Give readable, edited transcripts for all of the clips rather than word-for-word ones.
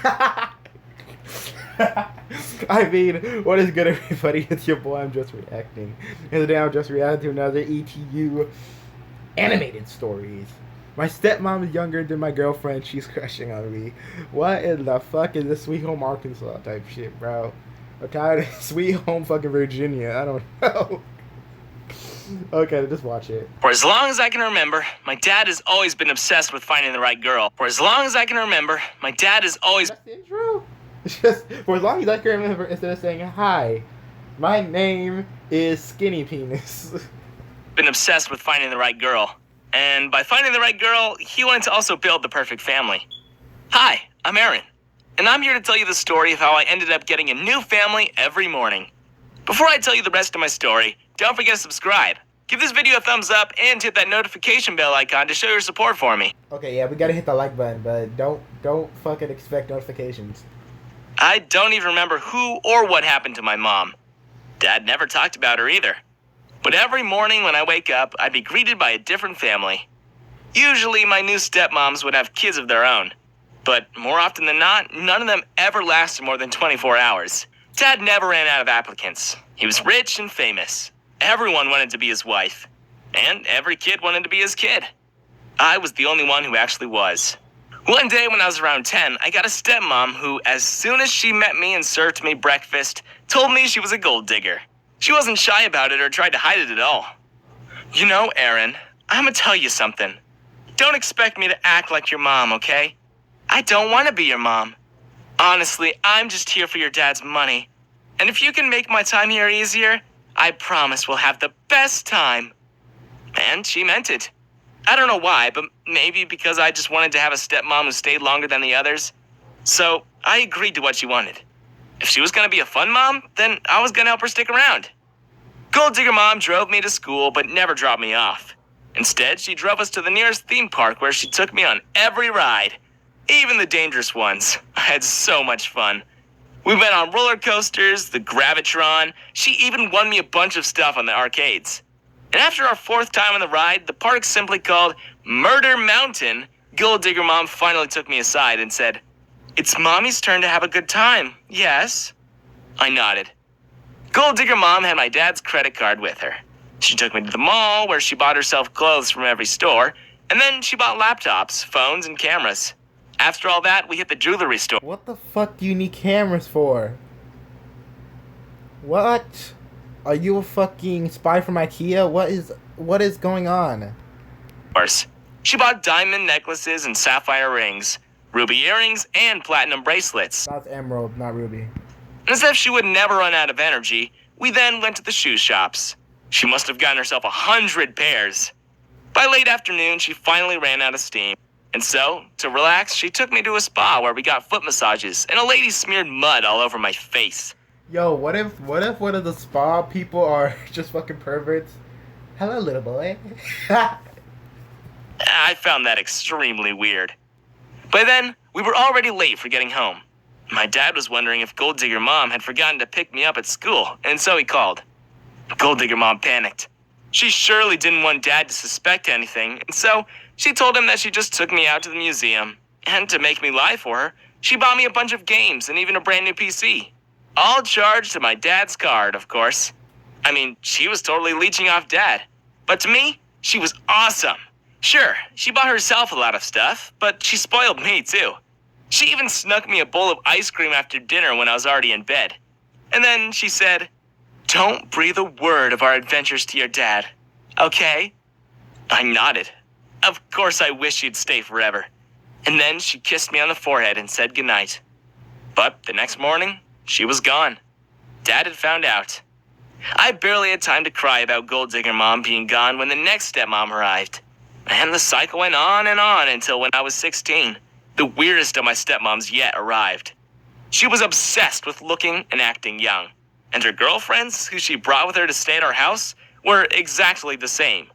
I mean, what is good, everybody? It's your boy, I'm Just Reacting. And today I'm just reacting to another ETU-Animated Stories. My stepmom is younger than my girlfriend. She's crushing on me. What in the fuck is this Sweet Home Arkansas type shit, bro? I'm tired of Sweet Home fucking Virginia. I don't know. Okay, just watch it. For as long as I can remember, my dad has always been obsessed with finding the right girl. For as long as I can remember, my dad has always... That's the intro? Just, for as long as I can remember, instead of saying, hi, my name is Skinny Penis. been obsessed with finding the right girl. And by finding the right girl, he wanted to also build the perfect family. Hi, I'm Aaron. And I'm here to tell you the story of how I ended up getting a new family every morning. Before I tell you the rest of my story, don't forget to subscribe. Give this video a thumbs up and hit that notification bell icon to show your support for me. Okay, yeah, we gotta hit the like button, but don't fucking expect notifications. I don't even remember who or what happened to my mom. Dad never talked about her either. But every morning when I wake up, I'd be greeted by a different family. Usually my new stepmoms would have kids of their own. But more often than not, none of them ever lasted more than 24 hours. Dad never ran out of applicants. He was rich and famous. Everyone wanted to be his wife. And every kid wanted to be his kid. I was the only one who actually was. One day when I was around 10, I got a stepmom who, as soon as she met me and served me breakfast, told me she was a gold digger. She wasn't shy about it or tried to hide it at all. You know, Aaron, I'm gonna tell you something. Don't expect me to act like your mom, okay? I don't want to be your mom. Honestly, I'm just here for your dad's money. And if you can make my time here easier, I promise we'll have the best time. And she meant it. I don't know why, but maybe because I just wanted to have a stepmom who stayed longer than the others. So I agreed to what she wanted. If she was going to be a fun mom, then I was going to help her stick around. Gold Digger Mom drove me to school but never dropped me off. Instead, she drove us to the nearest theme park where she took me on every ride. Even the dangerous ones. I had so much fun. We went on roller coasters, the Gravitron. She even won me a bunch of stuff on the arcades. And after our fourth time on the ride, the park simply called Murder Mountain, Gold Digger Mom finally took me aside and said, "It's Mommy's turn to have a good time, yes?" I nodded. Gold Digger Mom had my dad's credit card with her. She took me to the mall where she bought herself clothes from every store, and then she bought laptops, phones, and cameras. After all that, we hit the jewelry store. What the fuck do you need cameras for? What? Are you a fucking spy from IKEA? What is going on? Of course. She bought diamond necklaces and sapphire rings, ruby earrings, and platinum bracelets. That's emerald, not ruby. As if she would never run out of energy, we then went to the shoe shops. She must have gotten herself 100 pairs. By late afternoon, she finally ran out of steam. And so, to relax, she took me to a spa where we got foot massages, and a lady smeared mud all over my face. Yo, what if one of the spa people are just fucking perverts? Hello, little boy. I found that extremely weird. By then, we were already late for getting home. My dad was wondering if Gold Digger Mom had forgotten to pick me up at school, and so he called. Gold Digger Mom panicked. She surely didn't want Dad to suspect anything, and so she told him that she just took me out to the museum. And to make me lie for her, she bought me a bunch of games and even a brand new PC. All charged to my dad's card, of course. I mean, she was totally leeching off Dad. But to me, she was awesome. Sure, she bought herself a lot of stuff, but she spoiled me too. She even snuck me a bowl of ice cream after dinner when I was already in bed. And then she said, "Don't breathe a word of our adventures to your dad, okay?" I nodded. Of course I wish she'd stay forever. And then she kissed me on the forehead and said goodnight. But the next morning, she was gone. Dad had found out. I barely had time to cry about Gold Digger Mom being gone when the next stepmom arrived. And the cycle went on until when I was 16, the weirdest of my stepmoms yet arrived. She was obsessed with looking and acting young. And her girlfriends, who she brought with her to stay at our house, were exactly the same.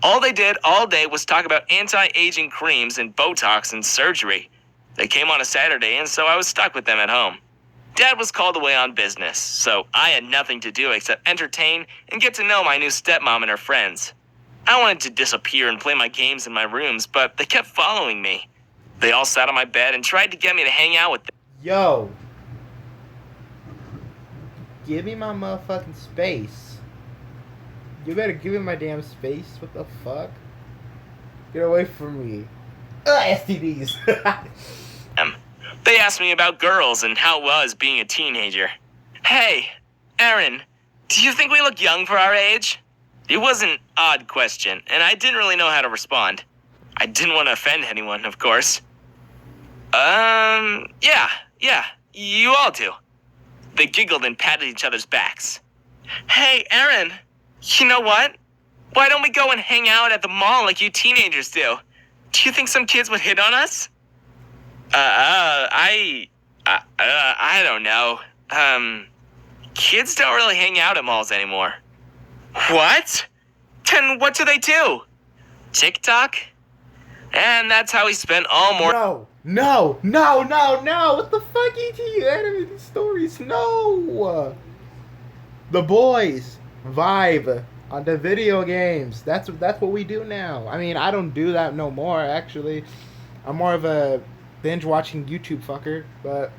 All they did all day was talk about anti-aging creams and Botox and surgery. They came on a Saturday, and so I was stuck with them at home. Dad was called away on business, so I had nothing to do except entertain and get to know my new stepmom and her friends. I wanted to disappear and play my games in my rooms, but they kept following me. They all sat on my bed and tried to get me to hang out with them. Yo, give me my motherfucking space. You better give me my damn space. What the fuck? Get away from me. STDs. They asked me about girls and how it was being a teenager. Hey, Aaron, do you think we look young for our age? It was an odd question, and I didn't really know how to respond. I didn't want to offend anyone, of course. Yeah, you all do. They giggled and patted each other's backs. Hey, Aaron, you know what? Why don't we go and hang out at the mall like you teenagers do? Do you think some kids would hit on us? I don't know. Kids don't really hang out at malls anymore. What? Then what do they do? TikTok? And that's how we spent all morning. No. What the fuck, ETU-Animated Stories? No. The boys vibe on the video games. That's what we do now. I mean, I don't do that no more, actually. I'm more of a binge watching YouTube fucker, but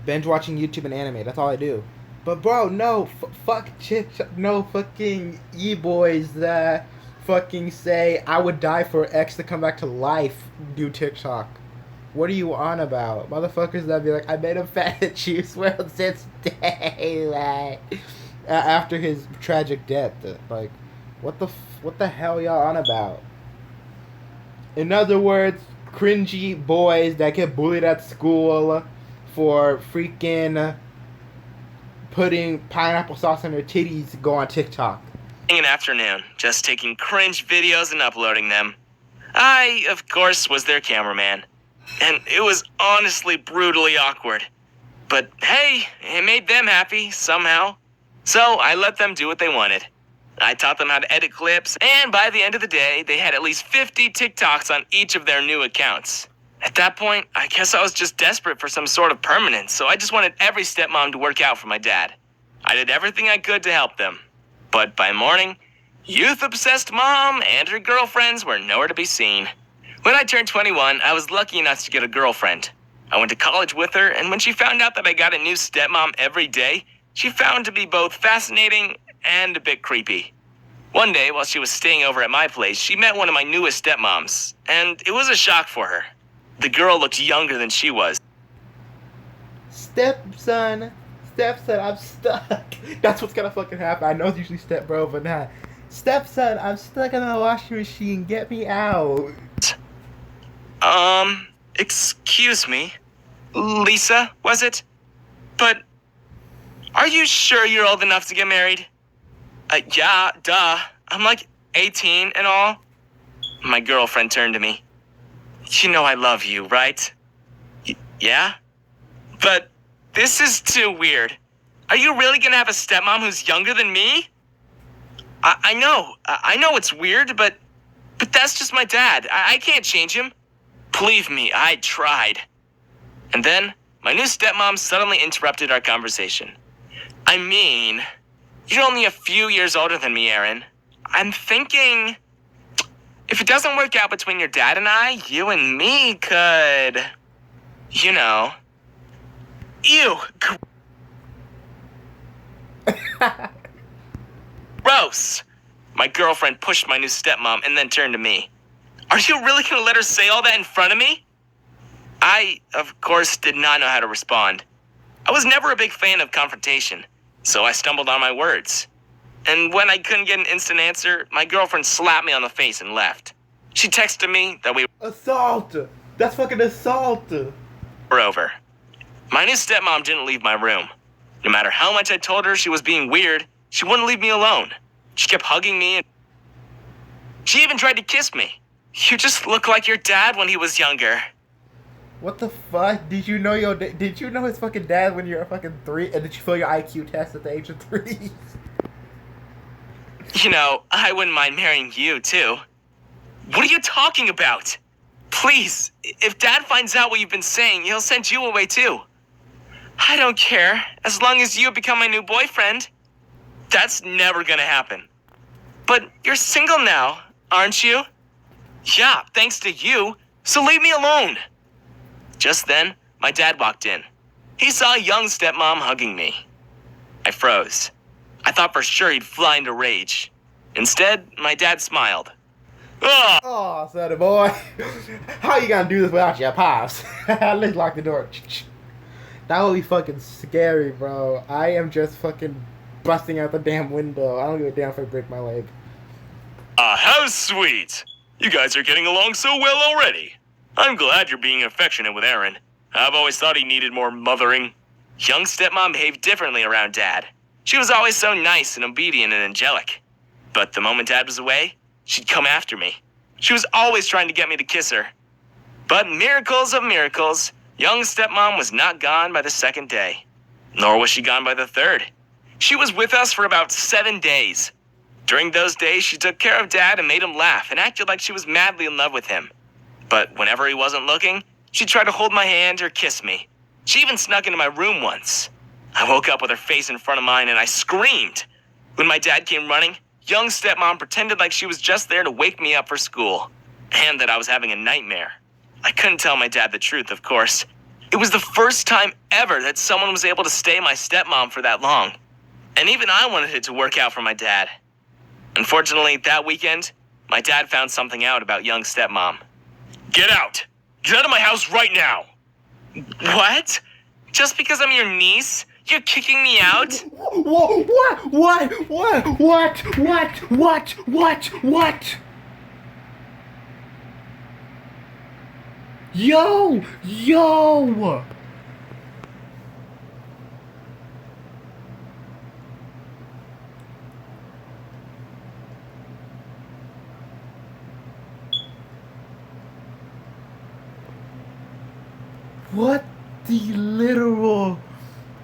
binge watching YouTube and anime. That's all I do. But bro, no, fuck chicks, no fucking e-boys that fucking say I would die for X to come back to life. Do TikTok. What are you on about, motherfuckers? That be like, I made him fat at Chiefs World since daylight after his tragic death. Like, what the hell y'all on about? In other words, cringy boys that get bullied at school for freaking putting pineapple sauce on their titties go on TikTok. An afternoon, just taking cringe videos and uploading them. I, of course, was their cameraman. And it was honestly brutally awkward. But hey, it made them happy, somehow. So I let them do what they wanted. I taught them how to edit clips, and by the end of the day, they had at least 50 TikToks on each of their new accounts. At that point, I guess I was just desperate for some sort of permanence, so I just wanted every stepmom to work out for my dad. I did everything I could to help them. But by morning, youth-obsessed mom and her girlfriends were nowhere to be seen. When I turned 21, I was lucky enough to get a girlfriend. I went to college with her, and when she found out that I got a new stepmom every day, she found to be both fascinating and a bit creepy. One day, while she was staying over at my place, she met one of my newest stepmoms, and it was a shock for her. The girl looked younger than she was. Stepson, I'm stuck. That's what's gonna fucking happen. I know it's usually stepbro, but not. Stepson, I'm stuck in the washing machine. Get me out. Excuse me? Lisa, was it? But, are you sure you're old enough to get married? Yeah, duh. I'm like 18 and all. My girlfriend turned to me. You know I love you, right? Yeah? But this is too weird. Are you really gonna have a stepmom who's younger than me? I know it's weird, but that's just my dad. I can't change him. Believe me, I tried. And then, my new stepmom suddenly interrupted our conversation. I mean, you're only a few years older than me, Aaron. I'm thinking, if it doesn't work out between your dad and I, you and me could, you know. Ew. Gross. My girlfriend pushed my new stepmom and then turned to me. Are you really gonna let her say all that in front of me? I, of course, did not know how to respond. I was never a big fan of confrontation, so I stumbled on my words. And when I couldn't get an instant answer, my girlfriend slapped me on the face and left. She texted me that we Assault! That's fucking assault! were over. My new stepmom didn't leave my room. No matter how much I told her she was being weird, she wouldn't leave me alone. She kept hugging me, and she even tried to kiss me. You just look like your dad when he was younger. What the fuck? Did you know his fucking dad when you were fucking 3? And did you fail your IQ test at the age of 3? You know, I wouldn't mind marrying you, too. What are you talking about? Please, if Dad finds out what you've been saying, he'll send you away, too. I don't care, as long as you become my new boyfriend. That's never gonna happen. But you're single now, aren't you? Yeah, thanks to you, so leave me alone. Just then, my dad walked in. He saw young stepmom hugging me. I froze. I thought for sure he'd fly into rage. Instead, my dad smiled. Ugh! Oh, sonny boy. How you gonna do this without your pops? Let's lock the door. That would be fucking scary, bro. I am just fucking busting out the damn window. I don't give a damn if I break my leg. How sweet. You guys are getting along so well already. I'm glad you're being affectionate with Aaron. I've always thought he needed more mothering. Young stepmom behaved differently around Dad. She was always so nice and obedient and angelic. But the moment Dad was away, she'd come after me. She was always trying to get me to kiss her. But miracles of miracles, young stepmom was not gone by the second day. Nor was she gone by the third. She was with us for about 7 days. During those days, she took care of Dad and made him laugh and acted like she was madly in love with him. But whenever he wasn't looking, she'd try to hold my hand or kiss me. She even snuck into my room once. I woke up with her face in front of mine and I screamed. When my dad came running, young stepmom pretended like she was just there to wake me up for school, and that I was having a nightmare. I couldn't tell my dad the truth, of course. It was the first time ever that someone was able to stay my stepmom for that long. And even I wanted it to work out for my dad. Unfortunately, that weekend, my dad found something out about young stepmom. Get out! Get out of my house right now! What? Just because I'm your niece? You're kicking me out? Whoa, what? Yo! What the literal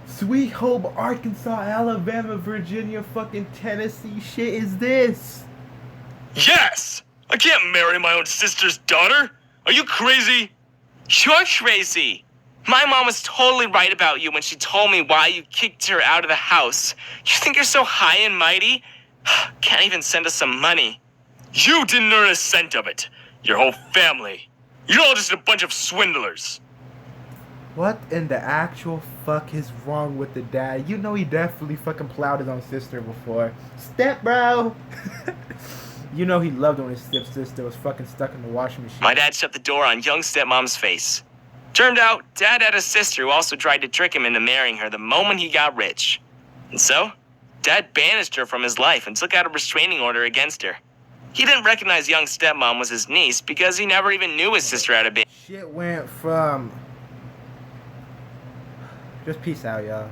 Sweet Home, Arkansas, Alabama, Virginia, fucking Tennessee shit is this? Yes! I can't marry my own sister's daughter! Are you crazy? You're crazy! My mom was totally right about you when she told me why you kicked her out of the house. You think you're so high and mighty? Can't even send us some money. You didn't earn a cent of it. Your whole family. You're all just a bunch of swindlers. What in the actual fuck is wrong with the dad? You know he definitely fucking plowed his own sister before. Step bro! You know he loved when his stepsister was fucking stuck in the washing machine. My dad shut the door on young stepmom's face. Turned out, Dad had a sister who also tried to trick him into marrying her the moment he got rich. And so, Dad banished her from his life and took out a restraining order against her. He didn't recognize young stepmom was his niece because he never even knew his sister had a baby. Shit went from... Just peace out, y'all.